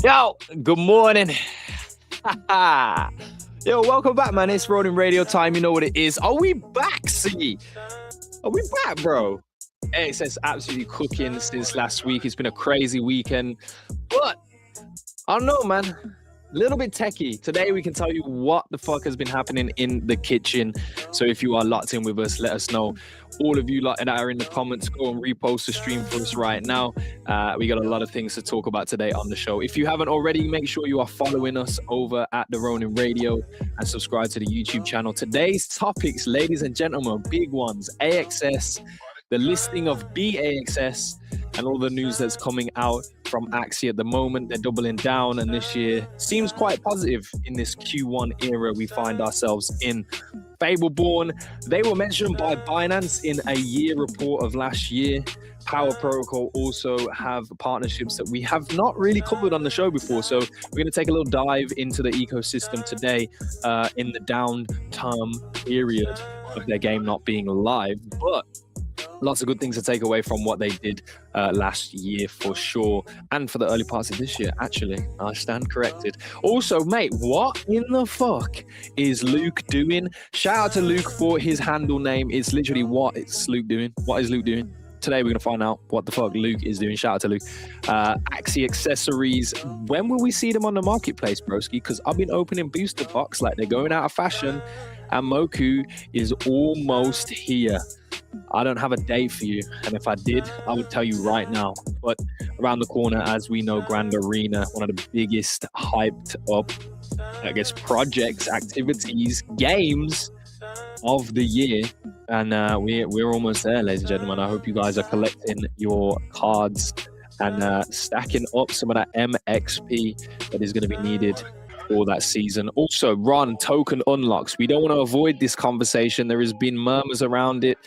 Yo, good morning. Yo, welcome back, man. It's Ronin Radio time. You know what it is. Are we back, see? Are we back, bro? AXS absolutely cooking since last week. It's been a crazy weekend. But, I don't know, man. A little bit techie. Today, we can tell you what the fuck has been happening in the kitchen. So if you are locked in with us, let us know. All of you that are in the comments, go and repost the stream for us right now. We got a lot of things to talk about today on the show. If you haven't already, make sure you are following us over at the Ronin Radio and subscribe to the YouTube channel. Today's topics, ladies and gentlemen, big ones. AXS, the listing of bAXs, and all the news that's coming out from AXS at the moment. They're doubling down, and this year seems quite positive in this Q1 era we find ourselves in. Fableborn, they were mentioned by Binance in a year report of last year. Power Protocol also have partnerships that we have not really covered on the show before. So we're going to take a little dive into the ecosystem today in the downtime period of their game not being live. But lots of good things to take away from what they did last year for sure. And for the early parts of this year, actually. I stand corrected. Also, mate, what in the fuck is Luke doing? Shout out to Luke for his handle name. It's literally what is Luke doing? What is Luke doing? Today, we're going to find out what the fuck Luke is doing. Shout out to Luke. AXS accessories. When will we see them on the marketplace, broski? Because I've been opening booster box like they're going out of fashion. And Moku is almost here. I don't have a date for you, and if I did, I would tell you right now. But around the corner, as we know, Grand Arena, one of the biggest hyped up, I guess, projects, activities, games of the year. And we're almost there, ladies and gentlemen. I hope you guys are collecting your cards and stacking up some of that MXP that is going to be needed for that season. Also, Ron, token unlocks. We don't want to avoid this conversation. There has been murmurs around it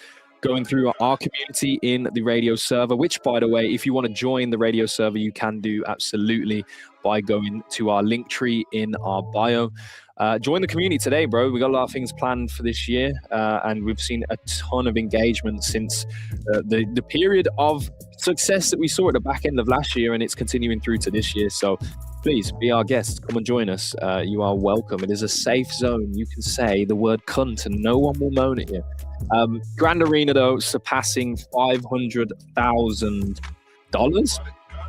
going through our community in the radio server, which, by the way, if you want to join the radio server, you can do absolutely by going to our link tree in our bio. Join the community today, bro. We got a lot of things planned for this year, and we've seen a ton of engagement since the period of success that we saw at the back end of last year, and it's continuing through to this year. So please be our guest. Come and join us. You are welcome. It is a safe zone. You can say the word cunt and no one will moan at you. Grand Arena, though, surpassing $500,000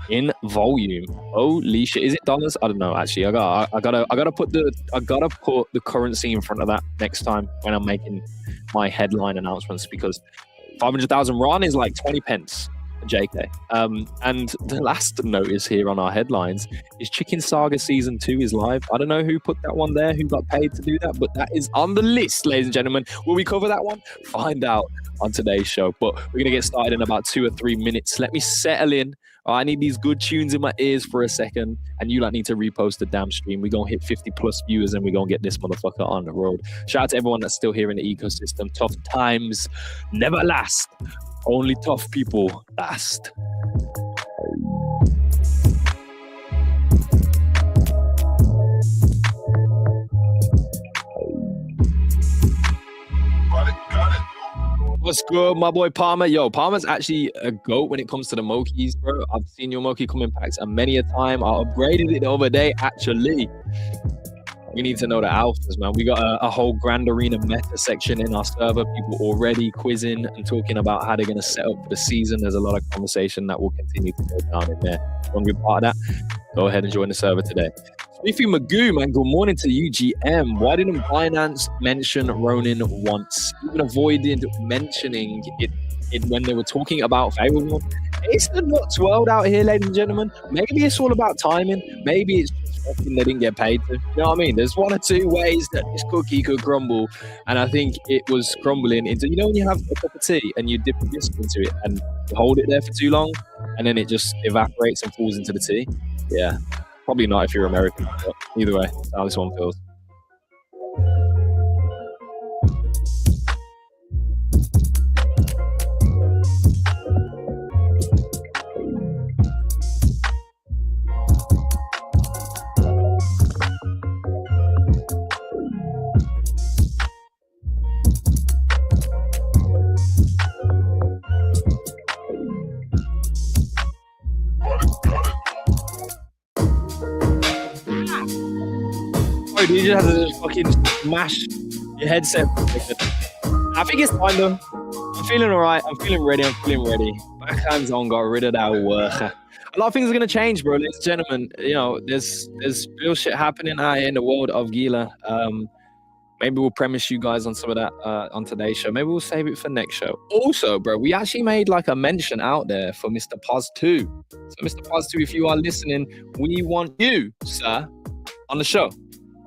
in volume. Holy shit! Is it dollars? I don't know. Actually, I gotta put the currency in front of that next time when I'm making my headline announcements, because 500,000 RON is like 20 pence. JK. And the last notice here on our headlines is Chicken Saga Season 2 is live. I don't know who put that one there, who got paid to do that, but that is on the list, ladies and gentlemen. Will we cover that one? Find out on today's show. But we're going to get started in about 2 or 3 minutes. Let me settle in. I need these good tunes in my ears for a second, and you need to repost the damn stream. We're going to hit 50 plus viewers, and we're going to get this motherfucker on the road. Shout out to everyone that's still here in the ecosystem. Tough times never last. Only tough people last. What's good, my boy Palmer? Yo, Palmer's actually a GOAT when it comes to the Mokies, bro. I've seen your Moki come in packs many a time. I upgraded it the other day, actually. We need to know the alphas, man. We got a whole Grand Arena meta section in our server. People already quizzing and talking about how they're going to set up for the season. There's a lot of conversation that will continue to go down in there. Want to be part of that? Go ahead and join the server today. Smithy Magoo, man, good morning to UGM. Why didn't Binance mention Ronin once? Even avoided mentioning it when they were talking about favorable. It's the nuts world out here, ladies and gentlemen. Maybe it's all about timing. Maybe it's just fucking they didn't get paid to. You know what I mean? There's one or two ways that this cookie could crumble, and I think it was crumbling into, you know, when you have a cup of tea and you dip a biscuit into it and you hold it there for too long, and then it just evaporates and falls into the tea. Yeah, probably not if you're American, but either way, that's how this one feels. You just have to just fucking smash your headset. I think it's time though. I'm feeling alright. I'm feeling ready. Backhands on, got rid of that work. A lot of things are gonna change, bro. Ladies and gentlemen, you know, there's real shit happening out here in the world of Gila. Maybe we'll premise you guys on some of that on today's show. Maybe we'll save it for next show. Also, bro, we actually made like a mention out there for Mr. Pos 2. So Mr. Pos 2, if you are listening, we want you, sir, on the show.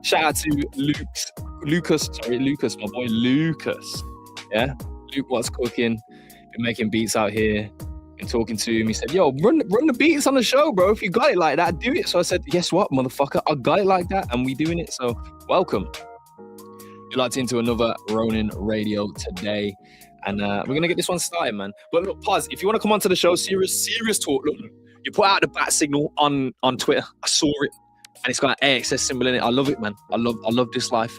Shout out to Lucas, my boy Lucas. Yeah, Luke, what's cooking? Been making beats out here. Been talking to him. He said, "Yo, run the beats on the show, bro. If you got it like that, do it." So I said, "Guess what, motherfucker? I got it like that, and we doing it." So welcome. You're locked into another Ronin Radio today, and we're gonna get this one started, man. But look, pause. If you want to come onto the show, serious talk. Look, you put out the bat signal on Twitter. I saw it. And it's got an AXS symbol in it. I love it, man. I love this life.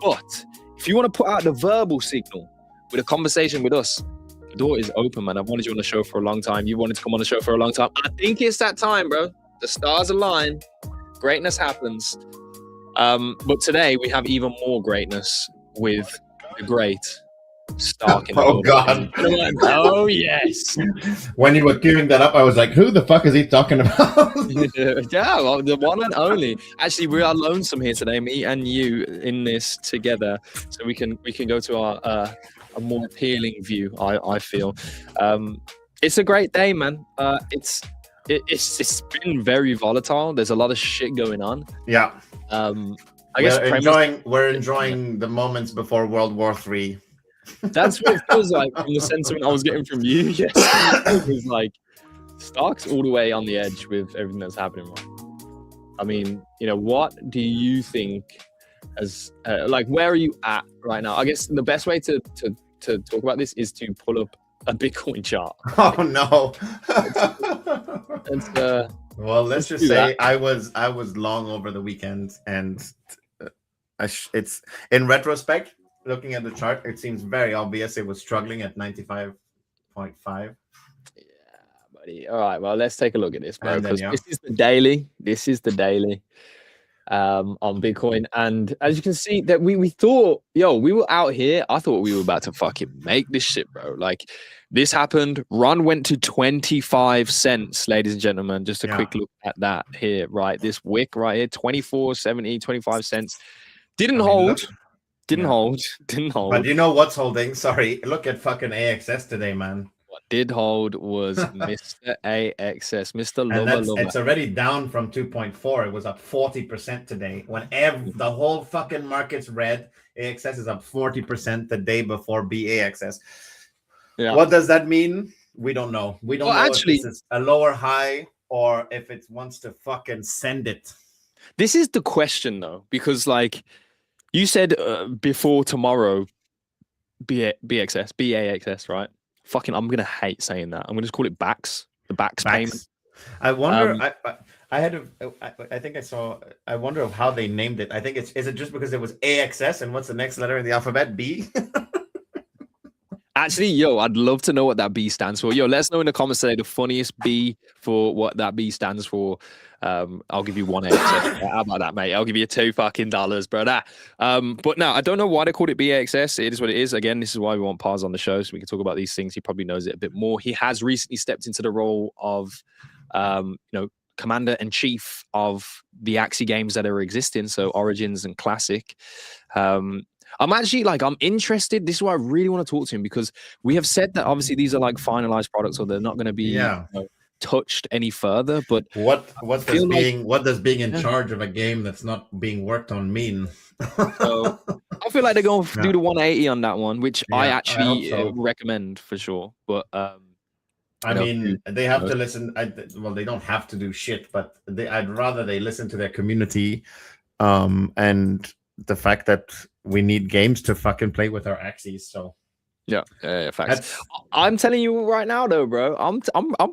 But if you want to put out the verbal signal with a conversation with us, the door is open, man. I've wanted you on the show for a long time. You wanted to come on the show for a long time. I think it's that time, bro. The stars align. Greatness happens. But today we have even more greatness with the great Stark. Oh God! Oh yes. When you were queuing that up, I was like, "Who the fuck is he talking about?" Yeah, well, the one and only. Actually, we are lonesome here today, me and you, in this together, so we can go to our a more appealing view. I feel it's a great day, man. It's been very volatile. There's a lot of shit going on. Yeah. I guess we're enjoying the moments before World War III. That's what it feels like from the sentiment I was getting from you. Yes, it was like Stark's all the way on the edge with everything that's happening right. I mean, you know, what do you think as like where are you at right now? I guess the best way to talk about this is to pull up a Bitcoin chart. Oh no. Well, let's just say that. I was long over the weekend, and it's in retrospect. Looking at the chart, it seems very obvious it was struggling at 95.5. Yeah, buddy. All right, well, let's take a look at this, bro. Because this is the daily. On Bitcoin, and as you can see, that we thought, we were out here. I thought we were about to fucking make this shit, bro. Like this happened. Run went to 25 cents, ladies and gentlemen. Just a quick look at that here, right? This wick right here, 24.70, 25 cents. Didn't hold. But you know what's holding? Sorry, look at fucking AXS today, man. What did hold was Mr. AXS, Mr. Lover. It's already down from 2.4. It was up 40% today. When the whole fucking market's red, AXS is up 40% the day before bAXs. Yeah. What does that mean? We don't know. We don't know actually, if this is a lower high or if it wants to fucking send it. This is the question, though, because like, you said before tomorrow, bAXS, right? Fucking, I'm gonna hate saying that. I'm gonna just call it bAXs, the bAXs payment. I wonder. I think I saw. I wonder of how they named it. I think is it just because it was AXS and what's the next letter in the alphabet? B. Actually, I'd love to know what that B stands for. Let us know in the comments today the funniest B for what that B stands for. I'll give you one A. How about that, mate? I'll give you $2 brother. But no, I don't know why they called it bAXS. It is what it is. Again, this is why we want Paz on the show, so we can talk about these things. He probably knows it a bit more. He has recently stepped into the role of, commander-in-chief of the AXS games that are existing, so Origins and Classic. I'm actually like, I'm interested. This is why I really want to talk to him, because we have said that obviously these are like finalized products, or they're not going to be touched any further. But what does being in charge of a game that's not being worked on mean? So I feel like they're going to do the 180 on that one, which I actually recommend for sure. But I mean, they have to listen. Well, they don't have to do shit, but I'd rather they listen to their community, and the fact that we need games to fucking play with our AXS. So yeah, facts. I'm telling you right now, though, bro. I'm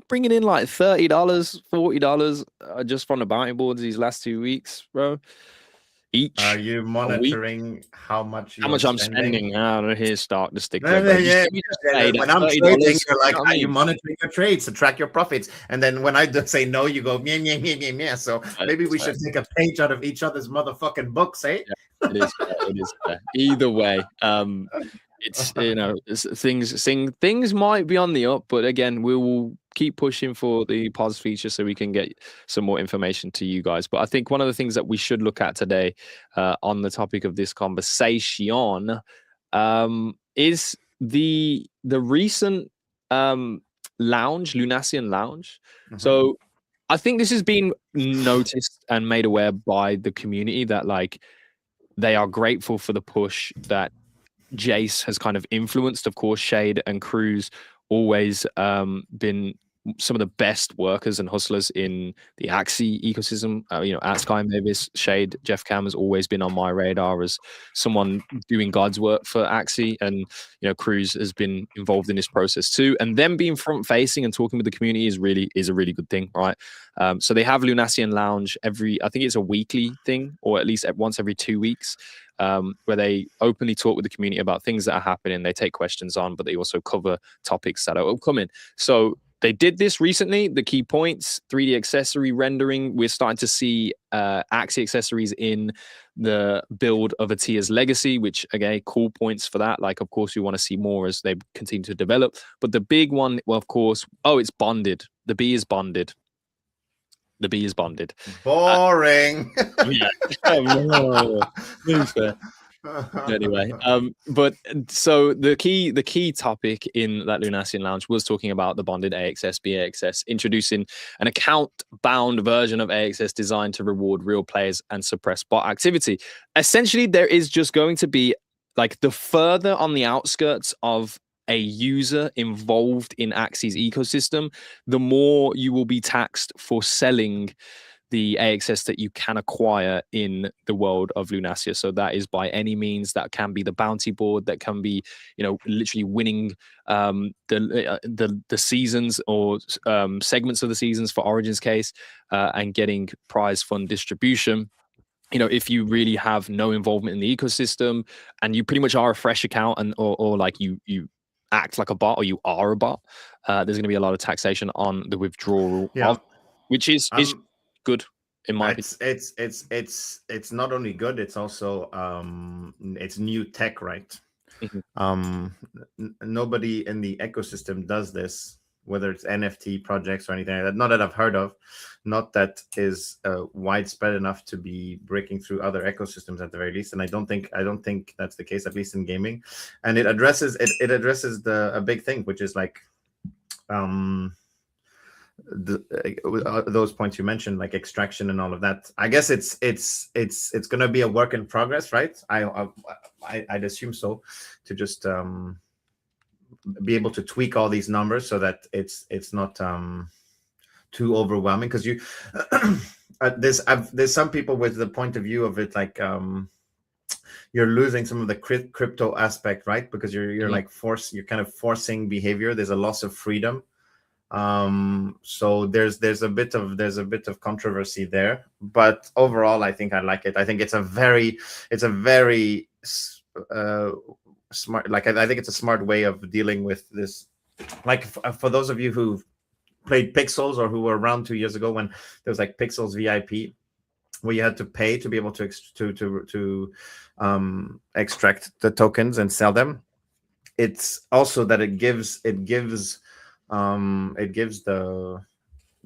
bringing in like $30, $40 just from the bounty boards these last 2 weeks, bro. Each. Are you monitoring how much I'm spending? Here's start the stick. When I'm trading, you're like, are you monitoring your trades to track your profits? And then when I say no, you go meh. So maybe we should take a page out of each other's motherfucking books, eh? Yeah, it is fair. It is fair. Either way, it's things might be on the up, but again, we will keep pushing for the pause feature so we can get some more information to you guys. But I think one of the things that we should look at today, on the topic of this conversation, is the recent lounge, Lunasian Lounge. Mm-hmm. So I think this has been noticed and made aware by the community that like they are grateful for the push that Jace has kind of influenced. Of course, Shade and Cruz always been some of the best workers and hustlers in the AXS ecosystem. At Sky Mavis, Shade, Jeff Cam has always been on my radar as someone doing God's work for AXS, and Cruz has been involved in this process too. And them being front facing and talking with the community is a really good thing, right? So they have Lunasian Lounge I think it's a weekly thing, or at least once every 2 weeks. Where they openly talk with the community about things that are happening. They take questions on, but they also cover topics that are upcoming. So they did this recently, the key points, 3D accessory rendering. We're starting to see AXS accessories in the build of Atiya's Legacy, which, again, cool points for that. Like, of course, we want to see more as they continue to develop. But the big one, well, of course, it's bonded. The B is bonded. The B is bonded. Boring. Yeah. Anyway, but so the key topic in that Lunasian Lounge was talking about the bonded AXS, bAXs, introducing an account-bound version of AXS designed to reward real players and suppress bot activity. Essentially, there is just going to be like the further on the outskirts of a user involved in AXS ecosystem, the more you will be taxed for selling the AXS that you can acquire in the world of Lunasia. So that is by any means. That can be the bounty board, that can be, literally winning the seasons or segments of the seasons for Origin's case, and getting prize fund distribution. If you really have no involvement in the ecosystem and you pretty much are a fresh account, and or like you act like a bot, or you are a bot, there's going to be a lot of taxation on the withdrawal, which is good in my opinion. It's not only good, it's also it's new tech, right? Mm-hmm. Nobody in the ecosystem does this, whether it's NFT projects or anything like that. Not that I've heard of, not that is widespread enough to be breaking through other ecosystems at the very least. And I don't think that's the case, at least in gaming. And it addresses a big thing, which is like those points you mentioned, like extraction and all of that. I guess it's going to be a work in progress, right? I'd assume so, to just be able to tweak all these numbers so that it's not too overwhelming, because you there's some people with the point of view of it like you're losing some of the crypto aspect, right? Because you're like you're kind of forcing behavior. There's a loss of freedom. So there's a bit of controversy there, but overall I think I like it. I think it's a very smart, like I think it's a smart way of dealing with this. Like for those of you who played Pixels or who were around 2 years ago when there was like Pixels VIP, where you had to pay to be able to extract the tokens and sell them. It's also that it gives the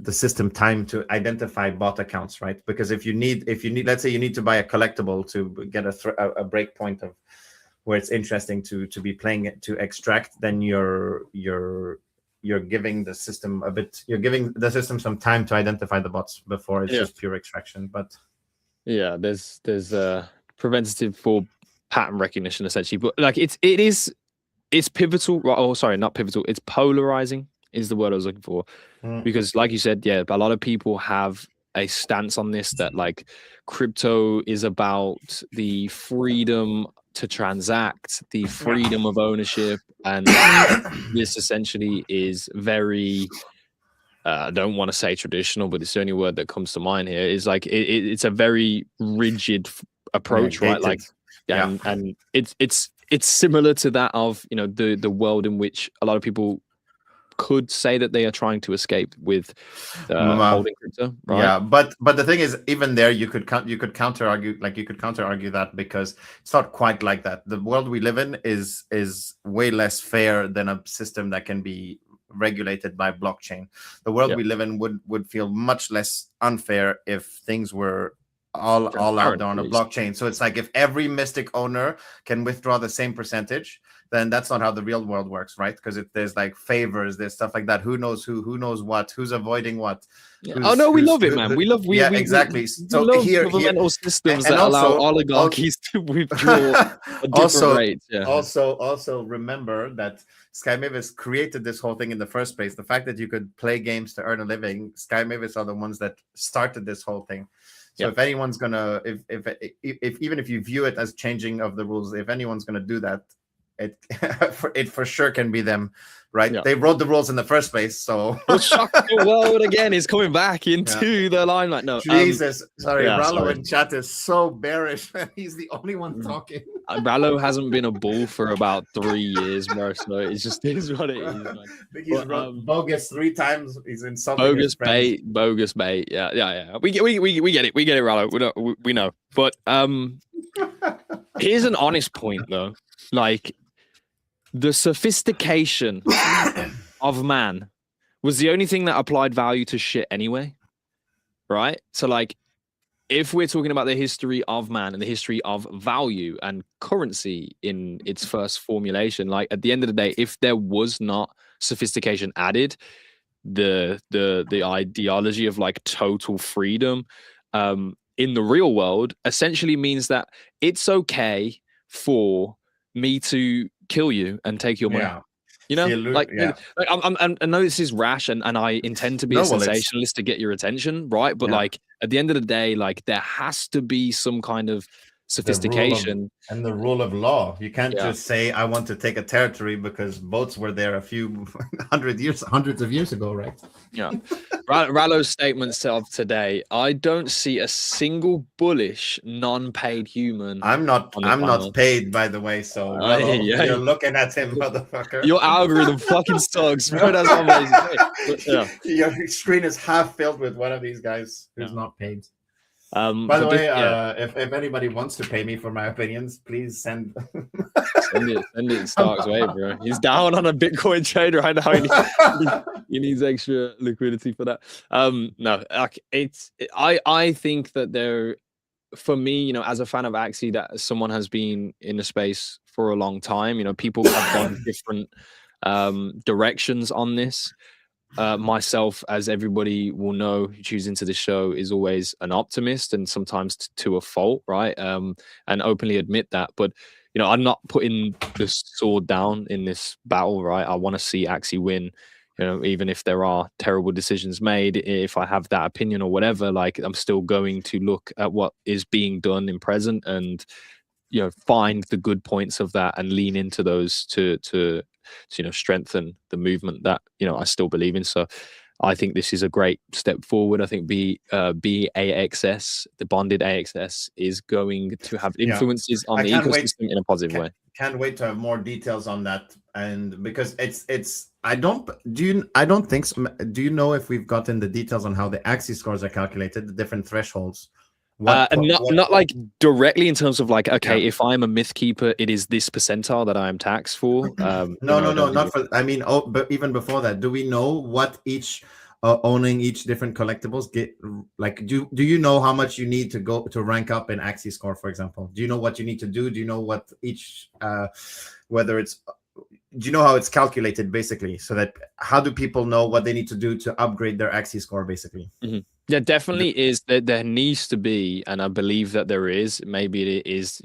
system time to identify bot accounts, right? Because if you need, let's say you need to buy a collectible to get a break point of where it's interesting to be playing it to extract, then you're giving the system some time to identify the bots before it's just pure extraction. But there's preventative for pattern recognition essentially, but like it's pivotal. Oh, sorry, not pivotal. It's polarizing is the word I was looking for, because like you said, a lot of people have a stance on this that like crypto is about the freedom to transact, the freedom of ownership, and this essentially is very I don't want to say traditional, but it's the only word that comes to mind here, is like it's a very rigid approach, right? Like and it's similar to that of, you know, the world in which a lot of people could say that they are trying to escape with holding crypto, right? Yeah, but the thing is, even there, you could counter argue that, because it's not quite like that. The world we live in is way less fair than a system that can be regulated by blockchain. The world we live in would feel much less unfair if things were all out on a blockchain. So it's like, if every Mystic owner can withdraw the same percentage, then that's not how the real world works, right? Because there's like favors, there's stuff like that. Who knows who knows what, who's avoiding what. Oh no, we love it, man. We love exactly. So love governmental systems that allow oligarchies to withdraw at different rates. Yeah. Also remember that Sky Mavis created this whole thing in the first place. The fact that you could play games to earn a living, Sky Mavis are the ones that started this whole thing. So if anyone's gonna, if even if you view it as changing of the rules, if anyone's gonna do that, it for sure can be them, right? They wrote the rules in the first place, so the shock the world again is coming back into the limelight. No, Jesus, sorry, Rallo in chat is so bearish. He's the only one talking. Rallo hasn't been a bull for about 3 years, bro. So it just is what it is, man. He's bogus 3 times. He's insulting bogus bait. Yeah. We get it, Rallo. We know. But here's an honest point though, like. The sophistication of man was the only thing that applied value to shit anyway, right? So like, if we're talking about the history of man and the history of value and currency in its first formulation, like at the end of the day, if there was not sophistication added, the ideology of like total freedom in the real world essentially means that it's okay for me to kill you and take your money. You know, I know this is rash and I intend to be a sensationalist to get your attention, right? But like at the end of the day, like there has to be some kind of sophistication and the rule of law. You can't just say I want to take a territory because boats were there a few hundreds of years ago, right? Yeah. Rallo's statements of today, I don't see a single bullish non-paid human. I'm not paid, by the way, so Rallo, you're looking at him, motherfucker. Your algorithm fucking sucks, bro. That's amazing. Your screen is half filled with one of these guys who's not paid. By the way, if anybody wants to pay me for my opinions, please send it Stark's way, bro. He's down on a Bitcoin trade right now. He needs extra liquidity for that. No, like I think that for me, you know, as a fan of AXS, that someone has been in the space for a long time. You know, people have gone different directions on this. Myself, as everybody will know who tunes into the show, is always an optimist and sometimes to a fault, right? And openly admit that. But, you know, I'm not putting the sword down in this battle, right? I want to see AXS win, you know, even if there are terrible decisions made. If I have that opinion or whatever, like I'm still going to look at what is being done in present and, you know, find the good points of that and lean into those to you know, strengthen the movement that, you know, I still believe in. So I think this is a great step forward. I think bAXS, the bonded AXS, is going to have influences on the ecosystem in a positive way. Can't wait to have more details on that. And because I don't think so. Do you know if we've gotten the details on how the AXS scores are calculated, the different thresholds? Not like directly in terms of like, okay, if I'm a myth keeper, it is this percentile that I am taxed for. No, not for. I mean, but even before that, do we know what each owning each different collectibles, do you know how much you need to go to rank up in AXS score, for example? Do you know what you need to do? Do you know what each whether it's do you know how it's calculated, basically, so that how do people know what they need to do to upgrade their AXS score, basically? There definitely is. There needs to be, and I believe that there is. Maybe it is,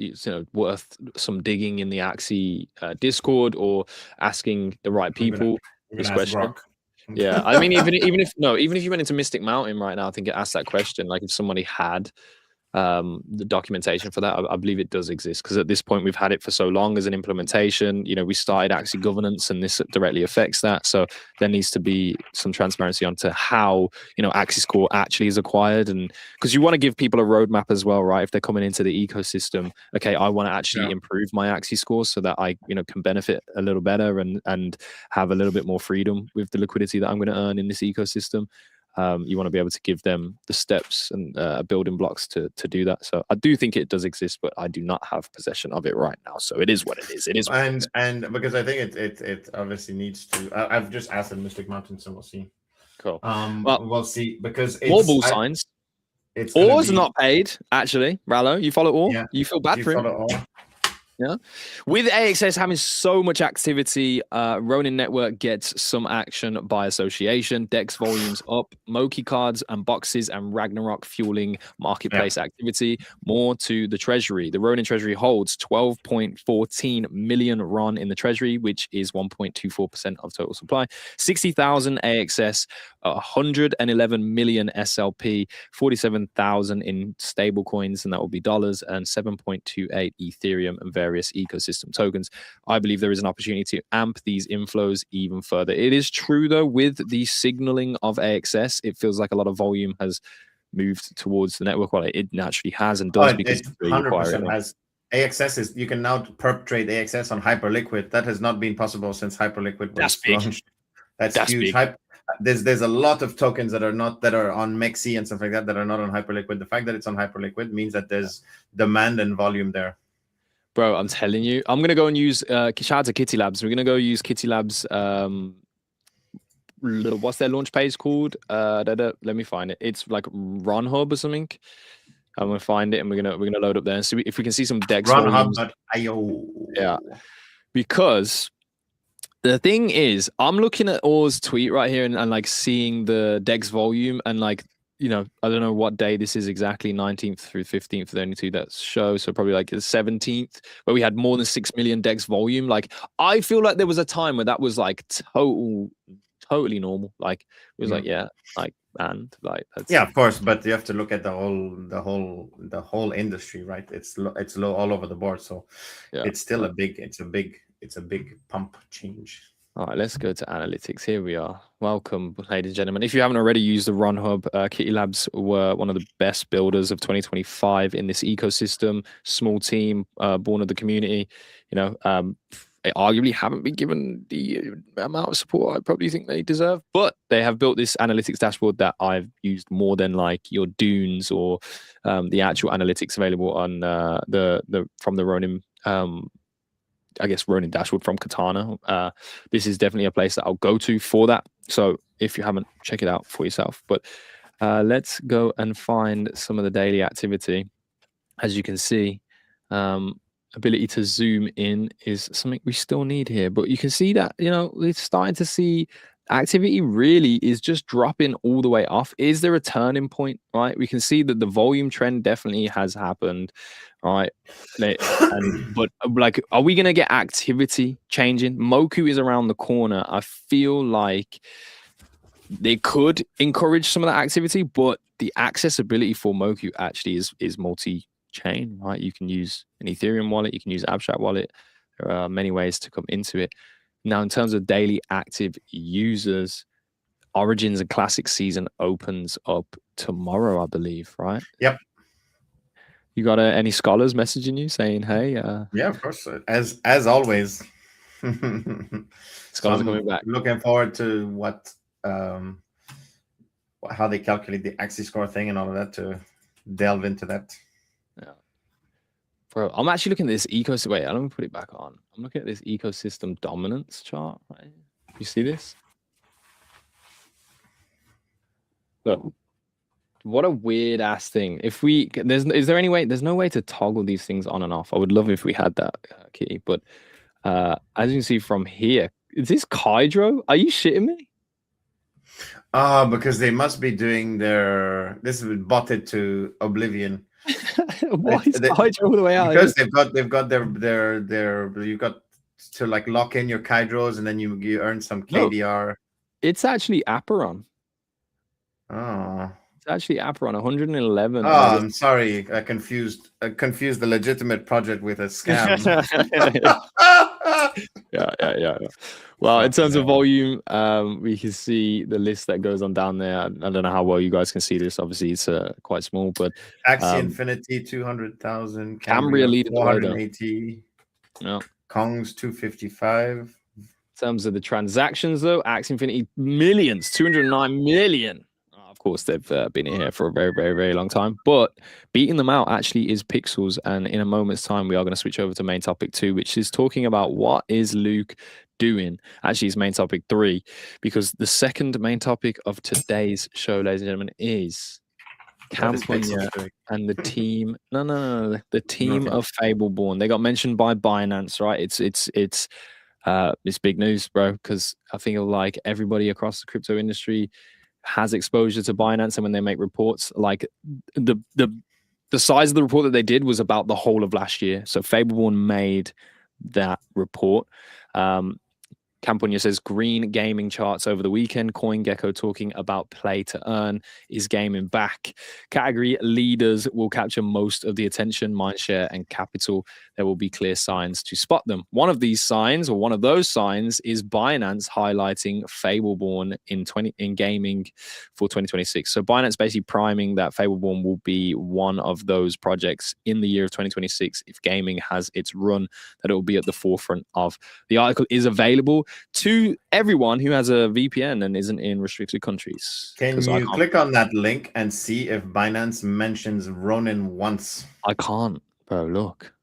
worth some digging in the AXS Discord, or asking the right people this question. Yeah, I mean, even if you went into Mystic Mountain right now, I think it asked that question. Like, if somebody had the documentation for that, I believe it does exist, because at this point we've had it for so long as an implementation. We started AXS governance, and this directly affects that. So there needs to be some transparency onto how AXS score actually is acquired, and because you want to give people a roadmap as well, right? If they're coming into the ecosystem, okay, I want to actually improve my AXS score so that I can benefit a little better and have a little bit more freedom with the liquidity that I'm going to earn in this ecosystem. You want to be able to give them the steps and building blocks to do that. So I do think it does exist, but I do not have possession of it right now. So it is what it is. It is, and because I think it obviously needs to. I've just asked in Mystic Mountain, so we'll see. Cool. We'll see, because more bull signs. Or's not paid, actually. Rallo, you follow Or? Yeah. You feel bad for him. Yeah, with AXS having so much activity, Ronin Network gets some action by association. Dex volumes up, Moki cards and boxes and Ragnarok fueling marketplace activity. More to the treasury. The Ronin treasury holds 12.14 million RON in the treasury, which is 1.24% of total supply. 60,000 AXS, 111 million SLP, 47,000 in stable coins, and that will be dollars, and 7.28 Ethereum and various ecosystem tokens. I believe there is an opportunity to amp these inflows even further. It is true, though, with the signaling of AXS, it feels like a lot of volume has moved towards the network. Well, it naturally has and does, because it 100% has. AXS is, you can now perp trade AXS on Hyperliquid. That has not been possible since Hyperliquid was launched. That's huge. There's a lot of tokens that are on Mexi and stuff like that are not on Hyperliquid. The fact that it's on Hyperliquid means that there's demand and volume there. Bro, I'm telling you, I'm gonna go and use shout out to Kitty Labs. We're gonna go use Kitty Labs. What's their launch page called? Let me find it. It's like Ron Hub or something. I'm gonna find it, and we're gonna load up there and see if we can see some Dex. RonHub.io. Yeah, because the thing is, I'm looking at Or's tweet right here and like seeing the Dex volume, and like, I don't know what day this is exactly, 19th through 15th, the only two that show. So probably like the 17th, where we had more than 6 million Dex volume. Like, I feel like there was a time where that was like totally normal. Like, it was like, and like, that's... of course, but you have to look at the whole industry, right? It's low all over the board. So it's still a big pump change. All right, let's go to analytics. Here we are. Welcome, ladies and gentlemen. If you haven't already used the Ron Hub, Kitty Labs were one of the best builders of 2025 in this ecosystem. Small team, born of the community. They arguably haven't been given the amount of support I probably think they deserve, but they have built this analytics dashboard that I've used more than like your Dunes or the actual analytics available on from the Ronin. I guess Ronin dashboard from Katana. This is definitely a place that I'll go to for that. So if you haven't, check it out for yourself. But let's go and find some of the daily activity. As you can see, ability to zoom in is something we still need here. But you can see that, we're starting to see activity really is just dropping all the way off. Is there a turning point, right? We can see that the volume trend definitely has happened, right? But like, are we going to get activity changing? Moku is around the corner. I feel like they could encourage some of that activity, but the accessibility for Moku actually is multi-chain, right? You can use an Ethereum wallet, you can use Abstract wallet. There are many ways to come into it. Now, in terms of daily active users, Origins and Classic season opens up tomorrow, I believe, right? Yep. You got any scholars messaging you saying, hey? Yeah, of course. As always. Scholars are coming back. Looking forward to how they calculate the AXS score thing and all of that, to delve into that. Yeah. Bro, I'm actually looking at this ecosystem. Wait, let me put it back on. I'm looking at this ecosystem dominance chart. Right? You see this? Look, what a weird ass thing. If we is there any way? There's no way to toggle these things on and off. I would love if we had that key, but as you can see from here, is this Kydro? Are you shitting me? Because they must be doing this is botted to oblivion. Why is Kydro all the way out? Because they've got their you got to like lock in your Kydros and then you earn some KDR. No, it's actually Aperon. Oh. It's actually Aperon 111. Oh, I'm sorry. I confused the legitimate project with a scam. Yeah. Well, in terms of volume, we can see the list that goes on down there. I don't know how well you guys can see this. Obviously, it's quite small, but Axie Infinity 200,000, Cambria leading 480, yeah. Kong's 255. In terms of the transactions, though, Axie Infinity millions, 209 million. Of course, they've been in here for a very, very, very long time. But beating them out actually is Pixels. And in a moment's time, we are going to switch over to main topic 2, which is talking about what is Luke doing. Actually, it's main topic 3, because the second main topic of today's show, ladies and gentlemen, is Campania and the team. No. The team of Fableborn. They got mentioned by Binance, right? It's big news, bro, because I feel like everybody across the crypto industry has exposure to Binance, and when they make reports, like the size of the report that they did was about the whole of last year. So Fableborn made that report. Campania says green gaming charts over the weekend. CoinGecko talking about play to earn. Is gaming back? Category leaders will capture most of the attention, mindshare, and capital. There will be clear signs to spot them. One of these signs, or one of those signs, is Binance highlighting Fableborn in gaming for 2026. So Binance basically priming that Fableborn will be one of those projects in the year of 2026 if gaming has its run, that it will be at the forefront of. The article is available to everyone who has a VPN and isn't in restricted countries. Can you click on that link and see if Binance mentions Ronin once? I can't, bro. Look,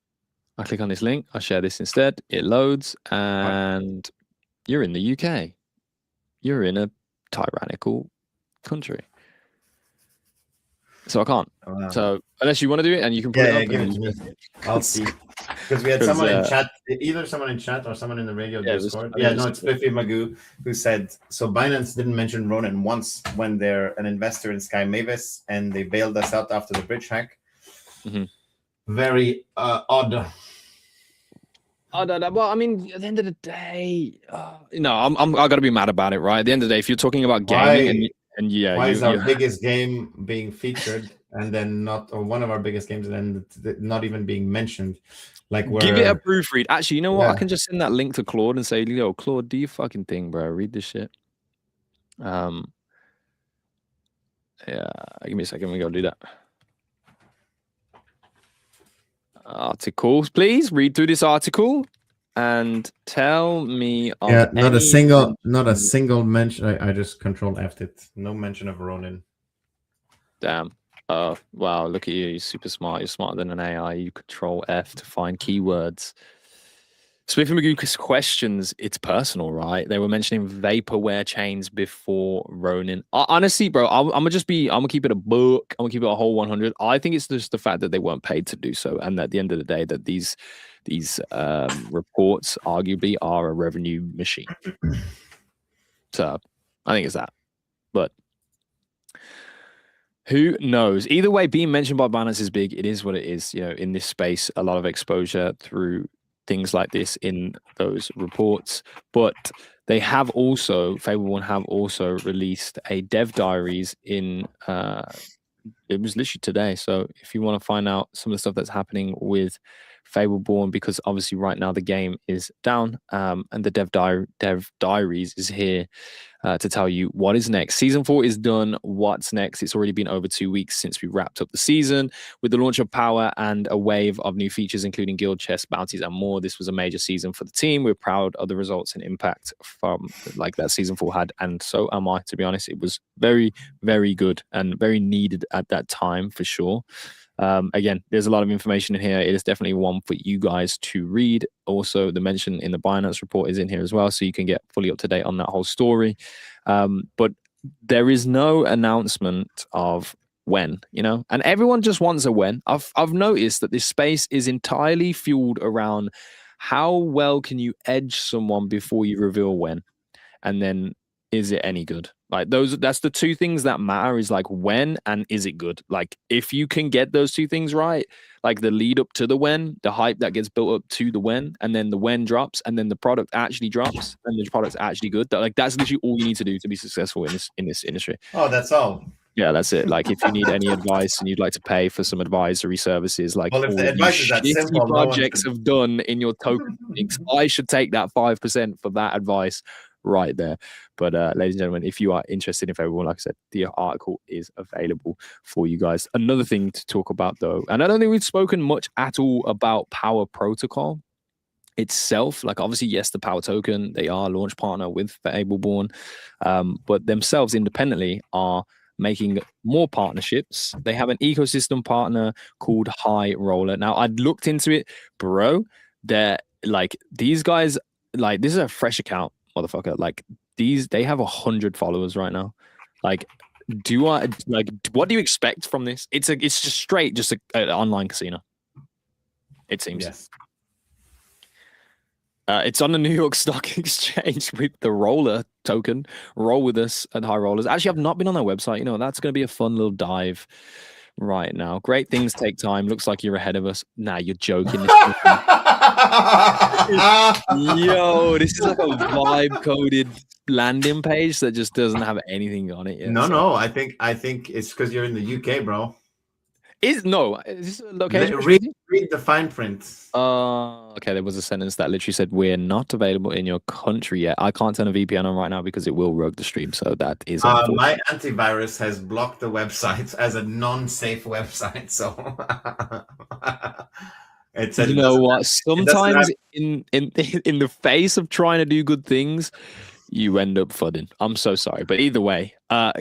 I click on this link. I share this instead. It loads, and you're in the UK. You're in a tyrannical country. So I can't. Wow. So unless you want to do it, and you can put it up. Give it to me. I'll see. Because we had someone in chat, either someone in chat or someone in the radio Discord. It's Biffy Magoo who said, so Binance didn't mention Ronin once when they're an investor in Sky Mavis and they bailed us out after the bridge hack. Mm-hmm. Very odd. Well, I mean, at the end of the day, I got to be mad about it, right? At the end of the day, if you're talking about gaming why is our biggest game being featured and then one of our biggest games and then not even being mentioned? Like, give it a proofread. Actually, you know what? I can just send that link to Claude and say, yo, Claude, do your fucking thing, bro. Read this shit. Give me a second. We go do that. Articles, please read through this article and tell me. Not a single mention. I just Control F'd it. No mention of Ronin. Damn. Wow, look at you. You're super smart. You're smarter than an AI. You Control F to find keywords. Smithy Magoo's questions, it's personal, right? They were mentioning vaporware chains before Ronin. Honestly, bro, I'm gonna keep it a book. I'm gonna keep it a whole 100. I think it's just the fact that they weren't paid to do so, and at the end of the day, that these reports arguably are a revenue machine. So I think it's that, but who knows? Either way, being mentioned by Binance is big. It is what it is. In this space, a lot of exposure through things like this in those reports. But they have also, Fableborn have also released a dev diaries in, it was literally today. So if you want to find out some of the stuff that's happening with Fableborn, because obviously right now the game is down, and the dev diaries is here to tell you what is next. Season 4 is done. What's next? It's already been over 2 weeks since we wrapped up the season with the launch of Power and a wave of new features, including guild chests, bounties, and more. This was a major season for the team. We're proud of the results and impact from that Season 4 had, and so am I, to be honest. It was very, very good and very needed at that time for sure. Again, there's a lot of information in here. It is definitely one for you guys to read. Also, the mention in the Binance report is in here as well, so you can get fully up to date on that whole story. But there is no announcement of when, and everyone just wants a when. I've noticed that this space is entirely fueled around how well can you edge someone before you reveal when, and then is it any good? Like that's the two things that matter, is like when and is it good? Like if you can get those two things right, like the lead up to the when, the hype that gets built up to the when, and then the when drops, and then the product actually drops, and the product's actually good. Like that's literally all you need to do to be successful in this industry. Oh, that's all. Yeah, that's it. Like if you need any advice and you'd like to pay for some advisory services, like well, if the advice is that simple, projects have done in your token mix, I should take that 5% for that advice right there. But ladies and gentlemen, if you are interested, if everyone, like I said, the article is available for you guys. Another thing to talk about though, and I don't think we've spoken much at all about Power Protocol itself. Like obviously, yes, the Power token, they are a launch partner with Ableborn, but themselves independently are making more partnerships. They have an ecosystem partner called High Roller. Now, I'd looked into it, bro. They're like, these guys, like, this is a fresh account, motherfucker. Like, they have 100 followers right now. Like, what do you expect from this? It's just straight, just an online casino. It seems. Yes. It's on the New York Stock Exchange with the Roller token. Roll with us at High Rollers. Actually, I've not been on their website. That's going to be a fun little dive right now. Great things take time. Looks like you're ahead of us. Nah, you're joking. Yo, this is like a vibe-coded landing page that just doesn't have anything on it yet. No. I think it's because you're in the UK, bro. Is this a location? Read the fine print. Okay. There was a sentence that literally said, "We're not available in your country yet." I can't turn a VPN on right now because it will rogue the stream. So that is my antivirus has blocked the website as a non-safe website. So it said, what? Sometimes in the face of trying to do good things, you end up fudding. I'm so sorry, but either way,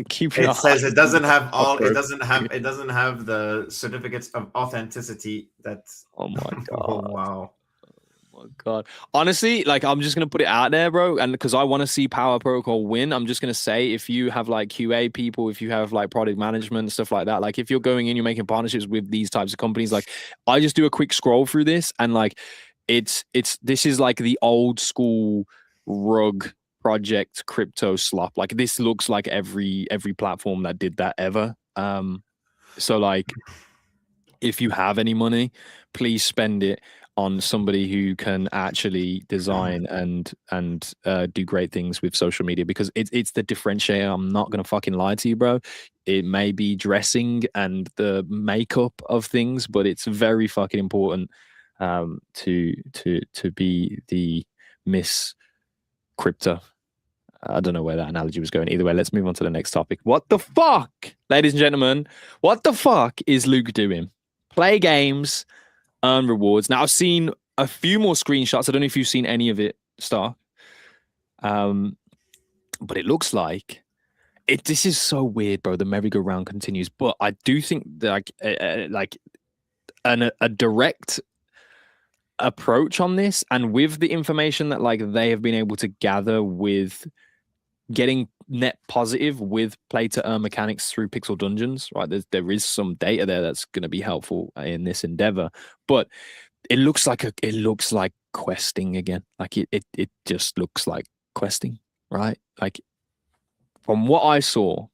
keep your. It says it doesn't have all. It doesn't have the certificates of authenticity. That's. Oh my god! Oh wow! Oh my god! Honestly, like I'm just gonna put it out there, bro, and because I want to see Power Protocol win, I'm just gonna say if you have like QA people, if you have like product management stuff like that, like if you're going in, you're making partnerships with these types of companies, like I just do a quick scroll through this, and like this is like the old school rug project crypto slop. Like this looks like every platform that did that ever. So like if you have any money, please spend it on somebody who can actually design and do great things with social media, because it's the differentiator. I'm not gonna fucking lie to you, bro. It may be dressing and the makeup of things, but it's very fucking important to be the Miss Crypto. I don't know where that analogy was going. Either way, let's move on to the next topic. What the fuck, ladies and gentlemen? What the fuck is Luke doing? Play games, earn rewards. Now, I've seen a few more screenshots. I don't know if you've seen any of it, Star. But it looks like this is so weird, bro. The merry-go-round continues. But I do think that a direct approach on this, and with the information that like they have been able to gather with getting net positive with play to earn mechanics through pixel dungeons, right? There is some data there that's going to be helpful in this endeavor, but it looks like questing again. Like it just looks like questing, right? Like from what I saw,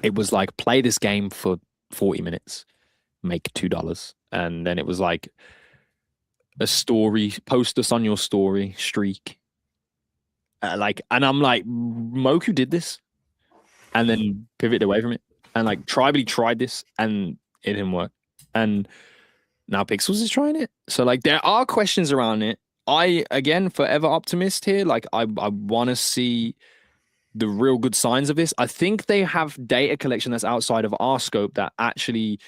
it was like play this game for 40 minutes, make $2, and then it was like a story, post us on your story streak. And I'm like, Moku did this and then pivoted away from it. And like Tribally tried this and it didn't work. And now Pixels is trying it. So like there are questions around it. I, again, forever optimist here. Like I want to see the real good signs of this. I think they have data collection that's outside of our scope that actually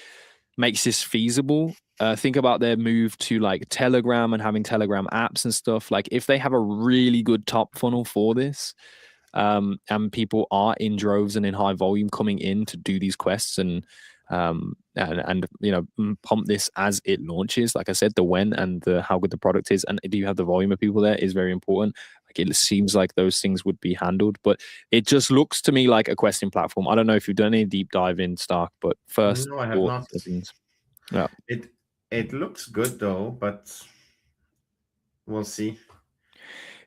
makes this feasible. Think about their move to like Telegram and having Telegram apps and stuff. Like if they have a really good top funnel for this, and people are in droves and in high volume coming in to do these quests and you know, pump this as it launches. Like I said, the when and the how good the product is, and do you have the volume of people there is very important. Like it seems like those things would be handled, but it just looks to me like a questing platform. I don't know if you've done any deep dive in Stark, but first, no, I have not. Yeah, it looks good though, but we'll see.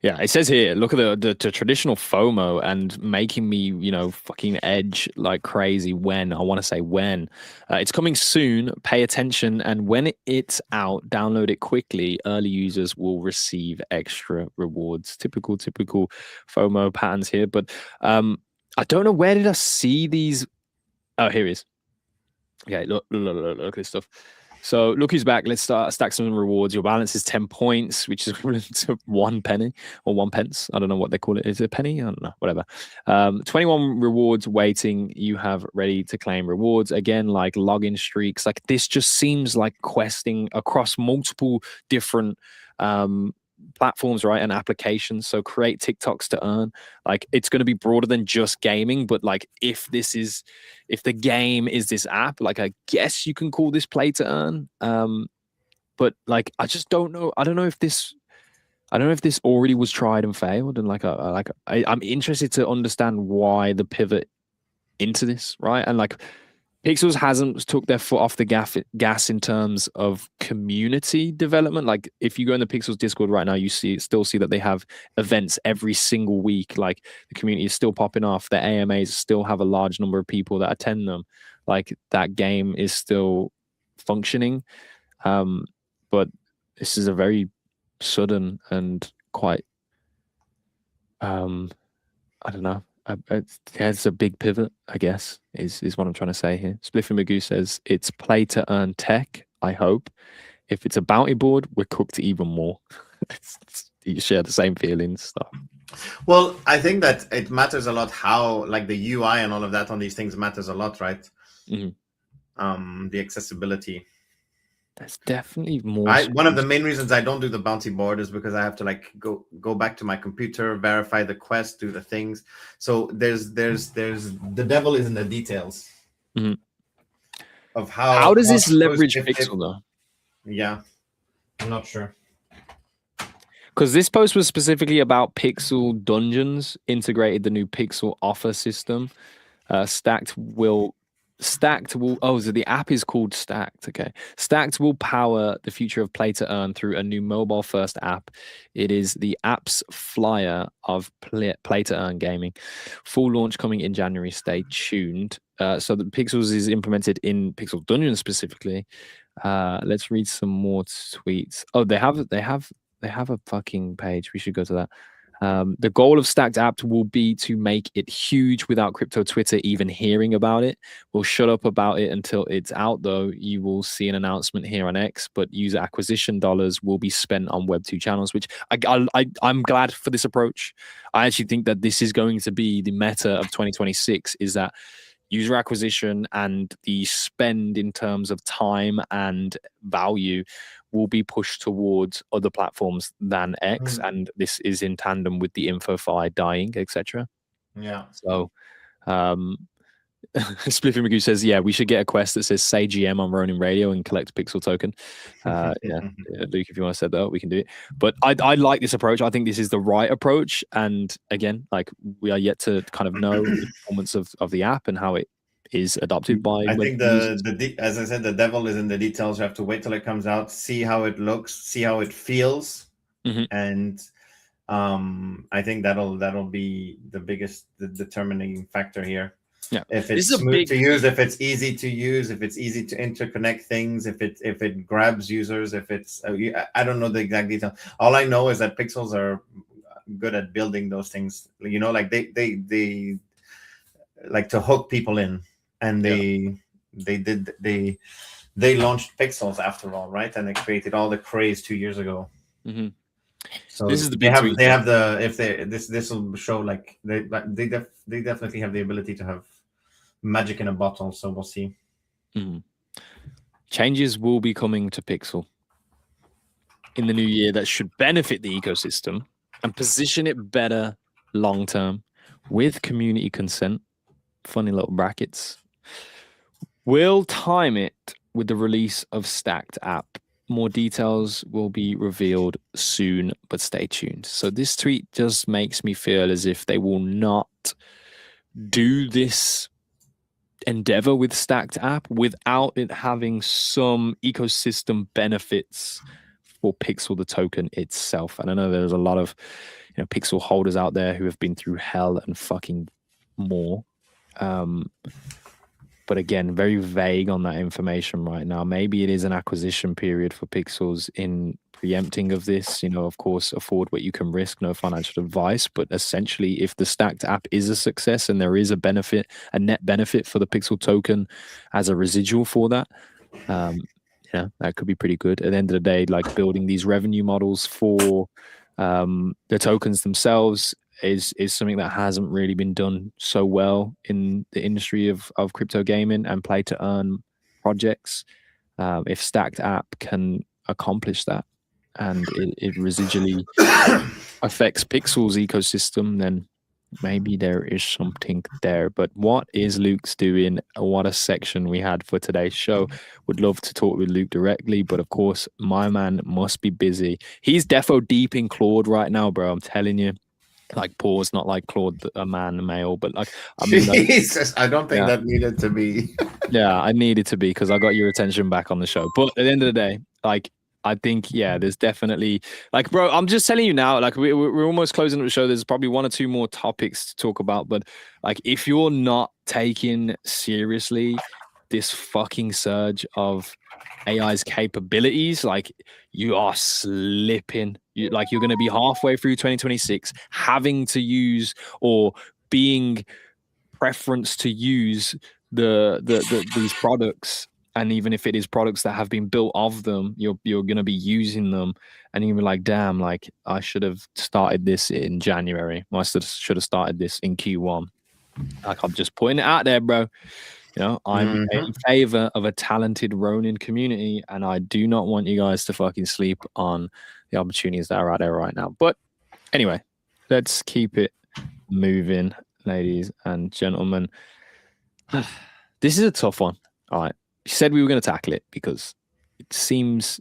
Yeah, it says here, look at the traditional FOMO and making me, fucking edge like crazy when. I want to say when. It's coming soon. Pay attention. And when it's out, download it quickly. Early users will receive extra rewards. Typical FOMO patterns here. But I don't know, where did I see these? Oh, here it is. Okay, look at this stuff. So look who's back. Let's stack some rewards. Your balance is 10 points, which is equivalent to 1 penny or 1 pence. I don't know what they call it. Is it a penny? I don't know. Whatever. 21 rewards waiting. You have ready to claim rewards. Again, like login streaks. Like this just seems like questing across multiple different platforms, right, and applications. So create TikToks to earn. Like it's going to be broader than just gaming, but like if the game is this app, like I guess you can call this play to earn. But like I just don't know. I don't know if this already was tried and failed, and I'm interested to understand why the pivot into this, right? And like Pixels hasn't took their foot off the gas in terms of community development. Like if you go in the Pixels Discord right now, you still see that they have events every single week. Like the community is still popping off. Their AMAs still have a large number of people that attend them. Like that game is still functioning. But this is a very sudden and quite, I don't know. It's a big pivot, I guess, is what I'm trying to say here. Spliffy Magoo says it's play to earn tech, I hope. If it's a bounty board, we're cooked even more. You share the same feelings. Stuff. Well, I think that it matters a lot how, like the UI and all of that on these things matters a lot, right? Mm-hmm. The accessibility. There's definitely more. One of the main reasons I don't do the bounty board is because I have to like go back to my computer, verify the quest, do the things. So there's the devil is in the details of how does this leverage Pixel though? Yeah, I'm not sure. Because this post was specifically about Pixel Dungeons, integrated the new Pixel offer system. Stacked will so the app is called Stacked. Okay. Stacked will power the future of play to earn through a new mobile first app. It is the app's flyer of play to earn gaming. Full launch coming in January. Stay tuned. So the Pixels is implemented in Pixel Dungeons specifically. Let's read some more tweets. Oh, they have a fucking page. We should go to that. The goal of Stacked App will be to make it huge without crypto Twitter even hearing about it. We'll shut up about it until it's out, though. You will see an announcement here on X, but user acquisition dollars will be spent on Web2 channels, which I'm glad for this approach. I actually think that this is going to be the meta of 2026, is that user acquisition and the spend in terms of time and value will be pushed towards other platforms than X, and this is in tandem with the InfoFi dying, etc. Yeah. So, Spliffy Magoo says, "Yeah, we should get a quest that says say GM on Ronin Radio and collect Pixel token." Yeah, Luke, if you want to set that up, we can do it. But I like this approach. I think this is the right approach. And again, like we are yet to kind of know the performance of the app and how it is adopted by. I think as I said, the devil is in the details. You have to wait till it comes out, see how it looks, see how it feels, and I think that'll be the biggest determining factor here. Yeah, if it's smooth to use, if it's easy to use, if it's easy to interconnect things, if it grabs users, if it's I don't know the exact detail. All I know is that Pixels are good at building those things. You know, like they like to hook people in. And they launched Pixels after all, right? And they created all the craze 2 years ago. So this is the this will show like they definitely have the ability to have magic in a bottle. So we'll see. Changes will be coming to Pixel in the new year that should benefit the ecosystem and position it better long term with community consent. Funny little brackets. We'll time it with the release of Stacked App. more details will be revealed soon, but stay tuned. So this tweet just makes me feel as if they will not do this endeavor with Stacked App without it having some ecosystem benefits for Pixel, the token itself. And I know there's a lot of Pixel holders out there who have been through hell and fucking more. But again, very vague on that information right now. Maybe it is an acquisition period for Pixels in preempting of this. Of course, afford what you can risk, no financial advice. But essentially, if the Stacked App is a success and there is a benefit, a net benefit for the Pixel token as a residual for that, that could be pretty good. At the end of the day, like building these revenue models for the tokens themselves is something that hasn't really been done so well in the industry of crypto gaming and play to earn projects. If Stacked App can accomplish that and it residually affects Pixel's ecosystem, then maybe there is something there. But what is Luke's doing? What a section we had for today's show. Would love to talk with Luke directly, but of course my man must be busy. He's defo deep in Claude right now, bro. I'm telling you. Like pause, not like Claude, a man, a male, but like I mean, Jesus, I don't think that needed to be. Yeah, I needed to be because I got your attention back on the show. But at the end of the day, like I think, there's definitely like, bro, I'm just telling you now, like we're almost closing up the show. There's probably one or two more topics to talk about, but like if you're not taking seriously this fucking surge of AI's capabilities, like you are slipping. You're going to be halfway through 2026 having to use or being preference to use these products. And even if it is products that have been built of them, you're going to be using them, and you're like, damn, like I should have started this in January. I should have started this in Q1. Like I'm just putting it out there, bro. I'm in favor of a talented Ronin community, and I do not want you guys to fucking sleep on the opportunities that are out there right now. But anyway, let's keep it moving, ladies and gentlemen. This is a tough one. All right. We said we were going to tackle it because it seems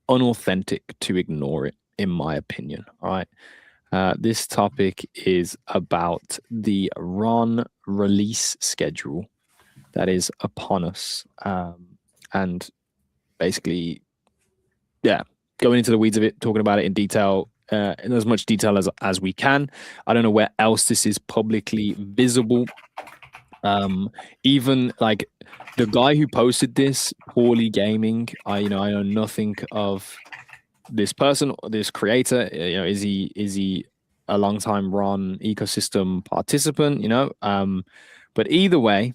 unauthentic to ignore it, in my opinion. All right. This topic is about the RON release schedule that is upon us. And basically, going into the weeds of it, talking about it in detail, in as much detail as we can. I don't know where else this is publicly visible. Even like the guy who posted this, Poorly Gaming, I know nothing of this person, this creator. Is he a long-time RON ecosystem participant? But either way,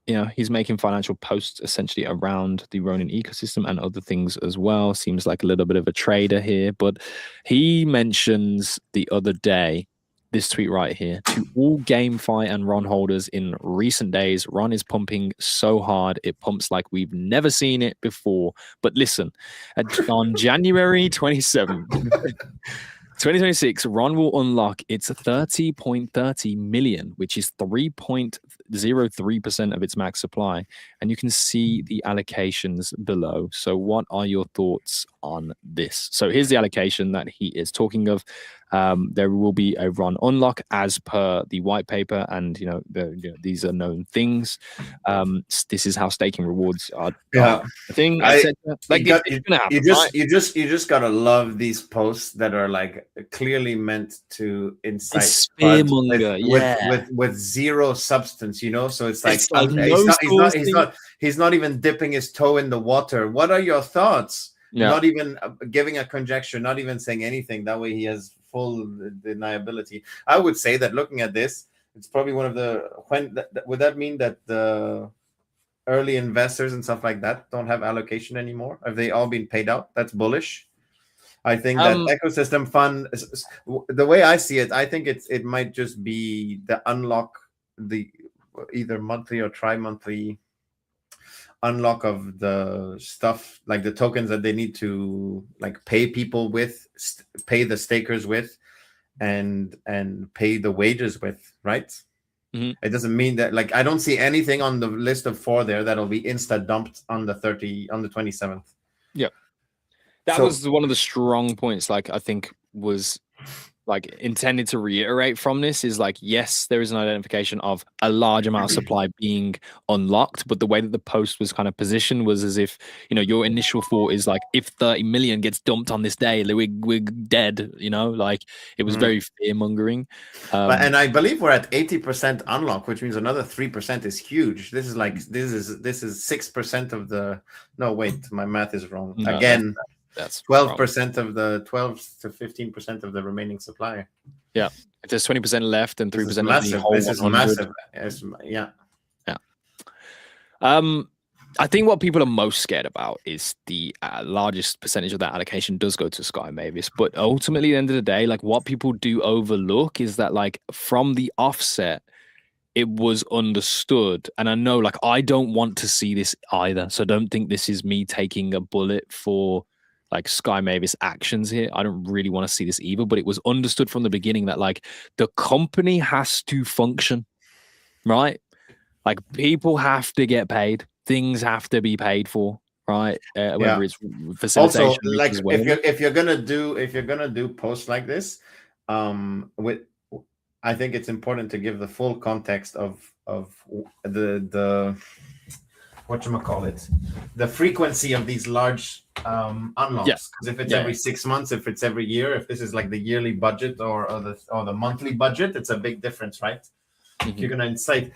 he's making financial posts essentially around the Ronin ecosystem and other things as well. Seems like a little bit of a trader here, but he mentions the other day, this tweet right here: to all GameFi and RON holders in recent days, RON is pumping so hard, it pumps like we've never seen it before. But listen, on January 27th, 2026, RON will unlock its 30.30 million, which is 3.03% of its max supply. And you can see the allocations below. So what are your thoughts on this? So here's the allocation that he is talking of. There will be a RON unlock as per the white paper, and these are known things. This is how staking rewards are. Yeah, I think you just gotta love these posts that are like clearly meant to incite with zero substance. So it's like, he's not even dipping his toe in the water. What are your thoughts? Yeah. Not even giving a conjecture, not even saying anything. That way he has full deniability. I would say that looking at this, it's probably one of the would that mean that the early investors and stuff like that don't have allocation anymore? Have they all been paid out? That's bullish. I think that ecosystem fund, the way I see it, I think it might just be the unlock, the either monthly or tri-monthly unlock of the stuff, like the tokens that they need to like pay people with, pay the stakers with, and pay the wages with, right? Mhm. It doesn't mean that, like, I don't see anything on the list of 4 there that'll be insta dumped on the 27th. Yeah. That was one of the strong points, like, I think was like intended to reiterate from this is like, yes, there is an identification of a large amount of supply being unlocked, but the way that the post was kind of positioned was as if, you know, your initial thought is like, if 30 million gets dumped on this day, we're dead, you know, like it was very fear mongering. And I believe we're at 80% unlock, which means another 3% is huge. This is like, this is 6% of the, no, wait, my math is wrong. No, Again, that's 12% of the 12 to 15% of the remaining supply. Yeah, if there's 20% left and 3% of massive. the whole This is 100. massive. Yeah. I think what people are most scared about is the largest percentage of that allocation does go to Sky Mavis. But ultimately, at the end of the day, like what people do overlook is that like from the offset, it was understood. And I know like I don't want to see this either. So don't think this is me taking a bullet for like Sky Mavis actions here. I don't really want to see this either. But it was understood from the beginning that like the company has to function, right? Like people have to get paid. Things have to be paid for, right? Whether it's facilitation. Also, like if you're gonna do posts like this, I think it's important to give the full context of the whatchamacallit, the frequency of these large unlocks. Because if it's every 6 months, if it's every year, if this is like the yearly budget or the monthly budget, it's a big difference, right? If you're gonna incite,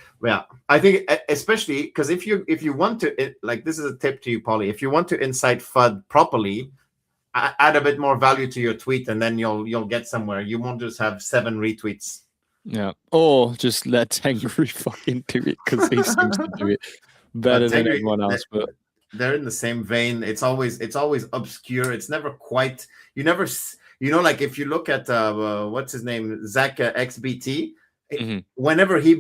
I think especially because if you want to, like, this is a tip to you, Polly. If you want to incite FUD properly, add a bit more value to your tweet, and then you'll get somewhere. You won't just have 7 retweets. Yeah, or just let Tengri fucking do it because he seems to do it better than everyone else. But they're in the same vein. It's always obscure. It's never quite. You never, like if you look at what's his name, Zach XBT. Whenever he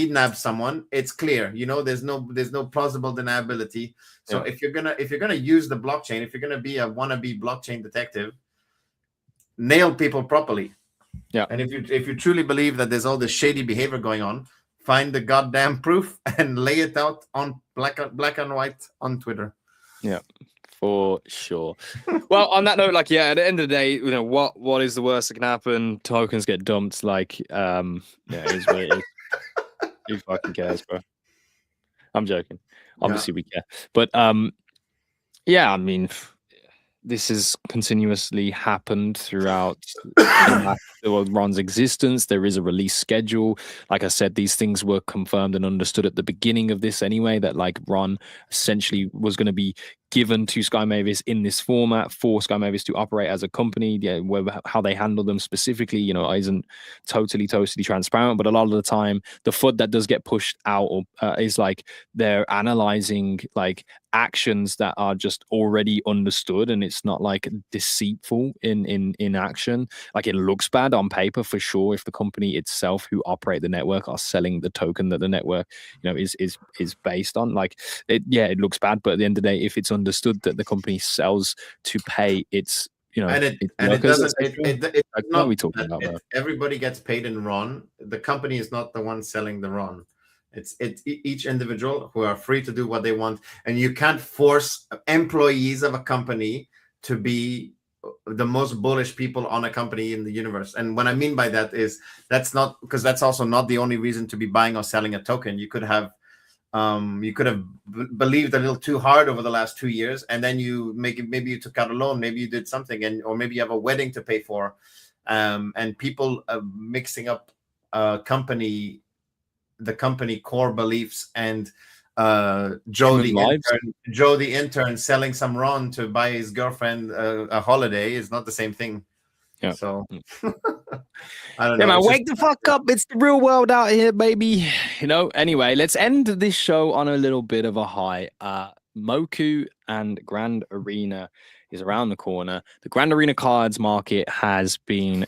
nabs someone, it's clear. There's no plausible deniability. So if you're gonna use the blockchain, if you're gonna be a wannabe blockchain detective, nail people properly. Yeah. And if you truly believe that there's all this shady behavior going on, find the goddamn proof and lay it out on black and white on Twitter. Yeah. For sure. Well, on that note, like, at the end of the day, what is the worst that can happen? Tokens get dumped. Like, it is what it is. Who fucking cares, bro? I'm joking. Obviously, we care. But, I mean, this has continuously happened throughout Ron's existence. There is a release schedule. Like I said, these things were confirmed and understood at the beginning of this anyway, that like Ron essentially was going to be given to Sky Mavis in this format for Sky Mavis to operate as a company. How they handle them specifically, isn't totally transparent. But a lot of the time, the FUD that does get pushed out is like they're analyzing like actions that are just already understood, and it's not like deceitful in action. Like it looks bad on paper for sure if the company itself who operate the network are selling the token that the network is based on. Like it looks bad, but at the end of the day, if it's understood that the company sells to pay its everybody gets paid in RON. The company is not the one selling the RON. It's each individual who are free to do what they want, and you can't force employees of a company to be the most bullish people on a company in the universe. And what I mean by that is that's also not the only reason to be buying or selling a token. You could have believed a little too hard over the last 2 years, and then maybe you took out a loan, maybe you did something, or maybe you have a wedding to pay for, and people mixing up the company core beliefs and Joe the intern selling some RON to buy his girlfriend a holiday is not the same thing. Yeah. So I don't know. Man, wake the fuck up. It's the real world out here, baby. Anyway, let's end this show on a little bit of a high. Moku and Grand Arena is around the corner. The Grand Arena cards market has been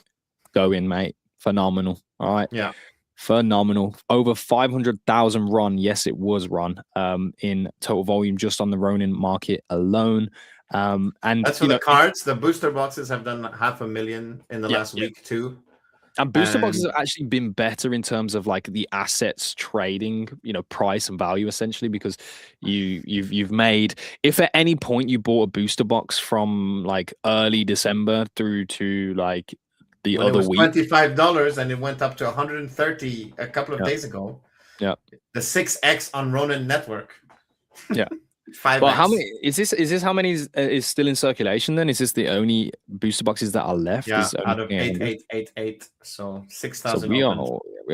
going, mate. Phenomenal. All right. Yeah. Phenomenal. Over 500,000 RON. Yes, it was RON in total volume just on the Ronin market alone. And that's for the cards. The booster boxes have done 500,000 in the last week too. And booster boxes have actually been better in terms of like the assets trading, price and value essentially, because you've made, if at any point you bought a booster box from like early December through to like the when other it was week, $25 and it went up to 130 a couple of days ago. Yeah. The 6x on Ronin network. Yeah. 5x. Well, how many is this? How many is still in circulation? Then is this the only booster boxes that are left? Yeah, out of 8,888, so 6,000. So we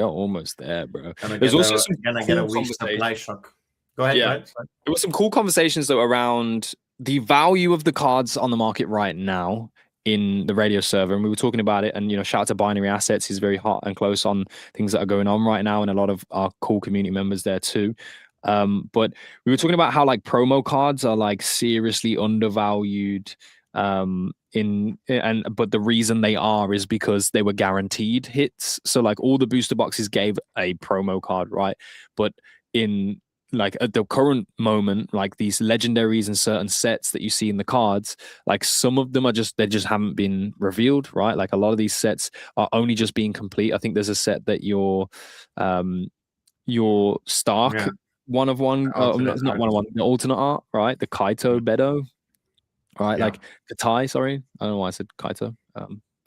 are almost there, bro. There's also gonna get a weak supply shock. Go ahead. Yeah, there were some cool conversations though around the value of the cards on the market right now in the radio server, and we were talking about it. And shout out to Binary Assets; he's very hot and close on things that are going on right now, and a lot of our cool community members there too. But we were talking about how like promo cards are like seriously undervalued. But the reason they are is because they were guaranteed hits. So like all the booster boxes gave a promo card, right? But in like at the current moment, like these legendaries and certain sets that you see in the cards, like some of them are they just haven't been revealed, right? Like a lot of these sets are only just being complete. I think there's a set that your Stark. Yeah. One of one, it's not one of one. The alternate art, right? The Kaito Bedo, right? Yeah. Like Katai. Sorry, I don't know why I said Kaito.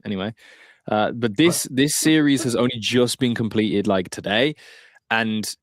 Anyway, but this series has only just been completed like today, and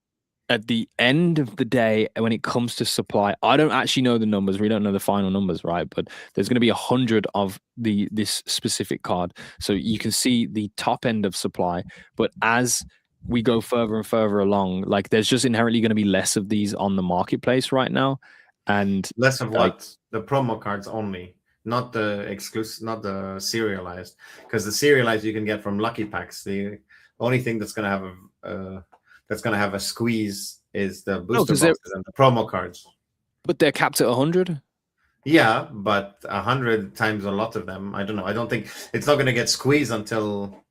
at the end of the day, when it comes to supply, I don't actually know the numbers. We don't know the final numbers, right? But there's going to be 100 of this specific card, so you can see the top end of supply. But as we go further and further along, like there's just inherently going to be less of these on the marketplace right now, and less of like, what? The promo cards only, not the exclusive, not the serialized, because the serialized you can get from lucky packs. The only thing that's going to have a squeeze is the booster boxes and the promo cards. But they're capped at 100. Yeah, but 100 times a lot of them. I don't know. I don't think it's not going to get squeezed until.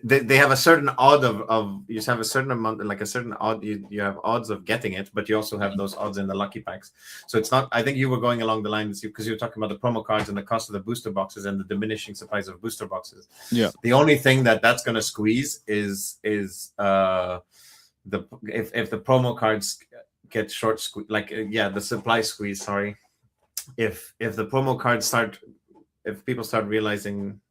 They have a certain odd of you have a certain amount, like a certain odd, you have odds of getting it, but you also have those odds in the lucky packs. So it's not, I think you were going along the lines because you were talking about the promo cards and the cost of the booster boxes and the diminishing supplies of booster boxes. Yeah. The only thing that's going to squeeze is if the promo cards get short squeeze, the supply squeeze. Sorry, if the promo cards if people start realizing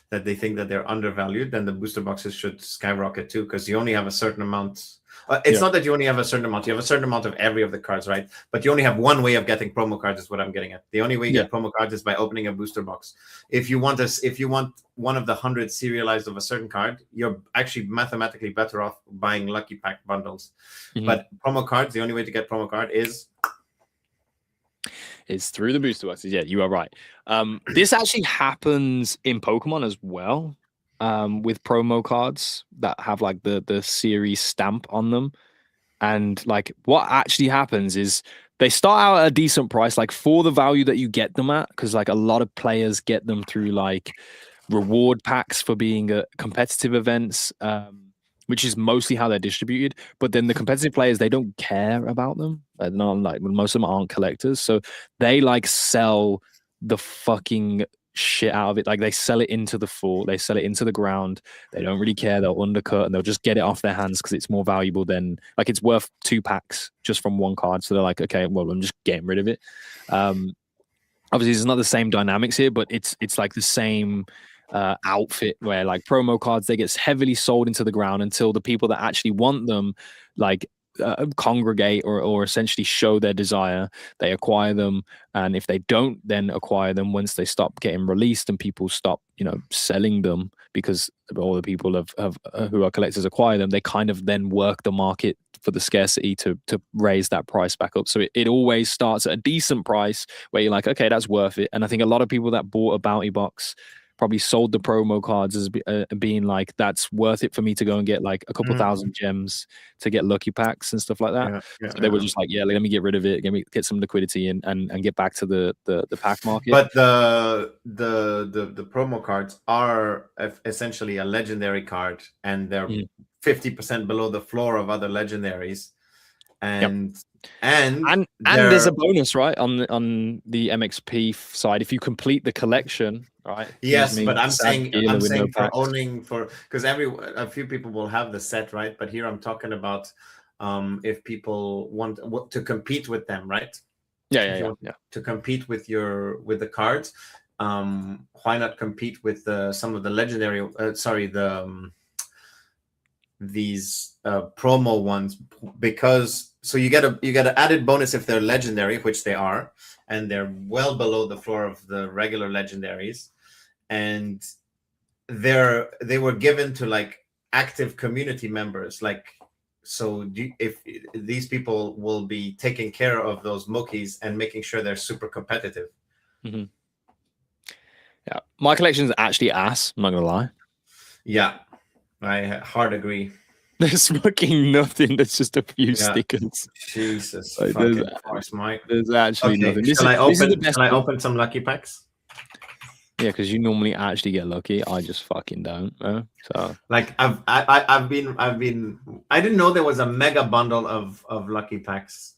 that they think that they're undervalued, then the booster boxes should skyrocket too, because you only have a certain amount. It's not that you only have a certain amount. You have a certain amount of every of the cards, right? But you only have one way of getting promo cards is what I'm getting at. The only way you get promo cards is by opening a booster box. If you want one of the 100 serialized of a certain card, you're actually mathematically better off buying lucky pack bundles. Mm-hmm. But promo cards, the only way to get promo card is through the booster boxes. Yeah, you are right. This actually happens in Pokemon as well, with promo cards that have like the series stamp on them. And like what actually happens is they start out at a decent price, like for the value that you get them at, because like a lot of players get them through like reward packs for being at competitive events, which is mostly how they're distributed. But then the competitive players, they don't care about them. Not like most of them aren't collectors, so they like sell the fucking shit out of it. Like they sell it into the floor, they sell it into the ground. They don't really care. They'll undercut and they'll just get it off their hands because it's more valuable than like it's worth 2 packs just from one card. So they're like, okay, well, I'm just getting rid of it. Obviously, it's not the same dynamics here, but it's like the same outfit where like promo cards, they get heavily sold into the ground until the people that actually want them like congregate or essentially show their desire. They acquire them, and if they don't then acquire them, once they stop getting released and people stop selling them because all the people have who are collectors acquire them, they kind of then work the market for the scarcity to raise that price back up. So it always starts at a decent price where you're like, okay, that's worth it. And I think a lot of people that bought a bounty box probably sold the promo cards as being like, that's worth it for me to go and get like a couple thousand gems to get lucky packs and stuff like that. So they were just like, yeah, let me get rid of it, get some liquidity and get back to the pack market. But the promo cards are essentially a legendary card, and they're 50% below the floor of other legendaries. And and there's a bonus, right, on the MXP side if you complete the collection, right? Yes, but I'm saying because a few people will have the set, right? But here I'm talking about if people want to compete with them, right? Yeah. To compete with the cards, why not compete with some of the legendary? These promo ones, because so you get an added bonus if they're legendary, which they are, and they're well below the floor of the regular legendaries, and they were given to like active community members, like, so if these people will be taking care of those Mokis and making sure they're super competitive. Yeah, my collection's actually ass, I'm not gonna lie. Yeah, I hard agree. There's fucking nothing. There's just a few stickers. Jesus, like, fucking Christ, Mike. There's actually nothing. Can I open some lucky packs? Yeah, because you normally actually get lucky. I just fucking don't. So like I didn't know there was a mega bundle of lucky packs.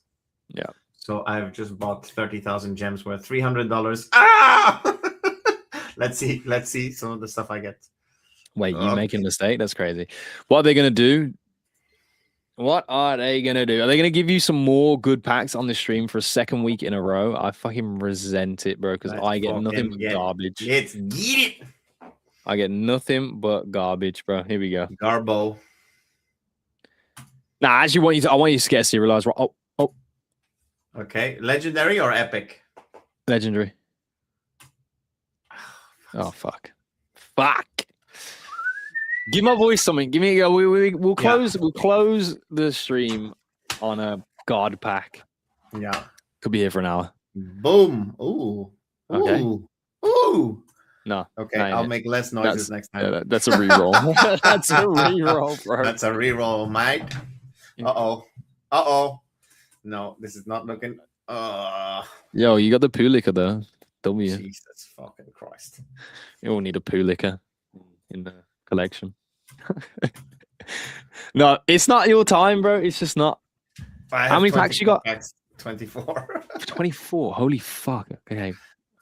Yeah. So I've just bought 30,000 gems worth $300. Ah! Let's see some of the stuff I get. Wait, you making a mistake? That's crazy. What are they gonna do? Are they gonna give you some more good packs on the stream for a second week in a row? I fucking resent it, bro, because I get nothing but garbage. Let's get it. I get nothing but garbage, bro. Here we go. Garbo. Nah, I actually want you to get serialized. Oh. Okay, legendary or epic? Legendary. Oh fuck. Give my voice something. Give me. We'll close. We'll close the stream on a god pack. Yeah. Could be here for an hour. Boom. Ooh. Okay. Ooh. No. Okay. I'll make less noises next time. Yeah, that's a reroll. That's a reroll, bro. That's a reroll, mate. Uh-oh. No, this is not looking. Yo, you got the Pulika though. W. Jesus fucking Christ. You all need a Pulika in the collection. No, it's not your time, bro. It's just not. How many packs you got? 24. 24. Holy fuck. Okay.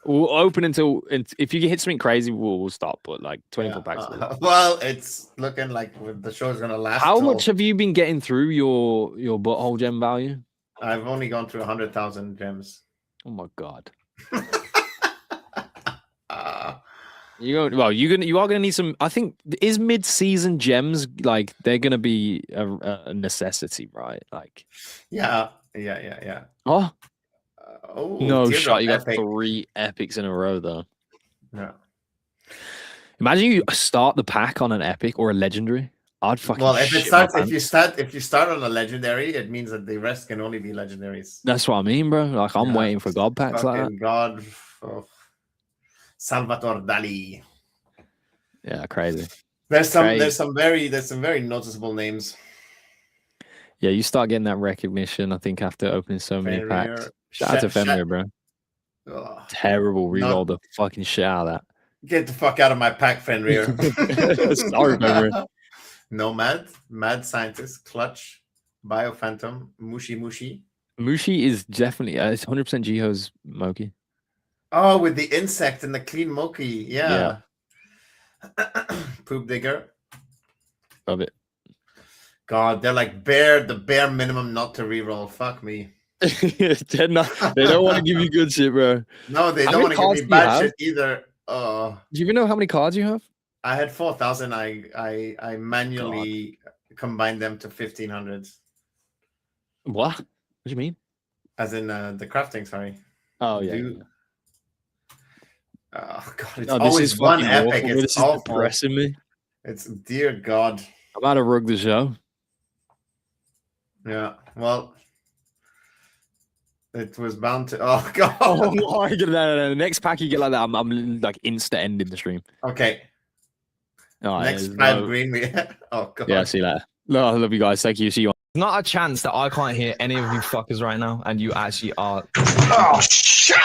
We'll open until if you hit something crazy, we'll stop. But like 24 packs. Well, it's looking like the show's gonna last. How much have you been getting through your butthole gem value? I've only gone through 100,000 gems. Oh my god. You are gonna need some. I think is mid-season gems like they're gonna be a necessity, right? Like, yeah. Oh no shot! You got epic. 3 epics in a row though. Yeah. Imagine you start the pack on an epic or a legendary. I'd fucking. Well, if you start on a legendary, it means that the rest can only be legendaries. That's what I mean, bro. Like I'm waiting for god packs like that. God. Oh. Salvatore Dali. Yeah, crazy. There's some very noticeable names. Yeah, you start getting that recognition, I think, after opening so many packs. Shout out to Fenrir, bro. Oh, terrible reroll the fucking shit out of that. Get the fuck out of my pack, Fenrir. Sorry, Fenrir. Nomad, Mad Scientist, Clutch, Bio Phantom, Mushi. Mushi is definitely it's 100% Jiho's Moki. Oh, with the insect and the clean Moki. Yeah. Poop Digger. Love it. God, they're like the bare minimum not to reroll. Fuck me. They don't want to give you good shit, bro. No, they don't want to give me bad shit either. Do you even know how many cards you have? I had 4,000. I manually combined them to 1,500. What? What do you mean? As in the crafting, sorry. Oh, yeah. Oh, God. It's always one epic. It's awful. Depressing me. It's dear God. I'm about to rug the show. Yeah. Well, it was bound to. Oh, God. Oh, my God. No. The next pack you get like that, I'm like insta ending the stream. Okay. Oh, next time, green. Oh, God. Yeah, see you later. No, I love you guys. Thank you. See you. Not a chance that I can't hear any of you fuckers right now, and you actually are. Oh, shit!